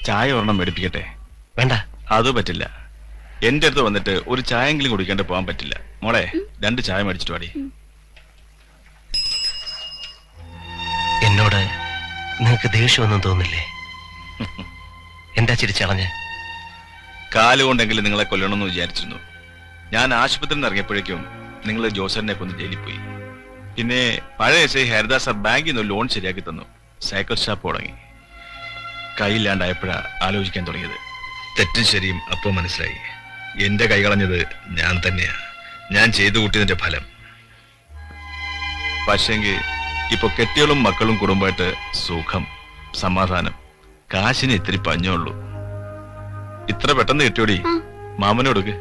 ചായ ഒരെണ്ണം മേടിപ്പിക്കട്ടെ? വേണ്ട, അത് പറ്റില്ല. എന്റെ അടുത്ത് വന്നിട്ട് ഒരു ചായെങ്കിലും കുടിക്കാണ്ട് പോകാൻ പറ്റില്ല. മോളെ, 2 ചായ മേടിച്ചിട്ട് പാടി. എന്നോട് നിങ്ങൾക്ക് ദേഷ്യമൊന്നും തോന്നില്ലേ? എന്താ ചിരിച്ചളഞ്ഞ്? കാലുകൊണ്ടെങ്കിലും നിങ്ങളെ കൊല്ലണമെന്ന് വിചാരിച്ചിരുന്നു. ഞാൻ ആശുപത്രിയിൽ നിന്ന് ഇറങ്ങിയപ്പോഴേക്കും നിങ്ങൾ ജോസറിനെ കൊന്ന് ജയിലിൽ പോയി. പിന്നെ പഴയ എസ് ഐ ഹരിദാസ് സാർ ബാങ്കിൽ നിന്ന് ലോൺ ശരിയാക്കി തന്നു. സൈക്കിൾ ഷാപ്പ് തുടങ്ങി. കൈയില്ലാണ്ടായപ്പോഴാ ആലോചിക്കാൻ തുടങ്ങിയത്. തെറ്റും ശരിയും അപ്പോൾ മനസ്സിലായി. എന്റെ കൈ കളഞ്ഞത് ഞാൻ തന്നെയാ. ഞാൻ ചെയ്തു കൂട്ടിയതിന്റെ ഫലം. പക്ഷെങ്കിൽ ഇപ്പൊ കെട്ടികളും മക്കളും കുടുംബമായിട്ട് സുഖം, സമാധാനം. കാശിന് ഇത്തിരി പഞ്ഞുള്ളൂ. ഇത്ര പെട്ടെന്ന് കിട്ടിയോടി. മാമനോടുക്ക്.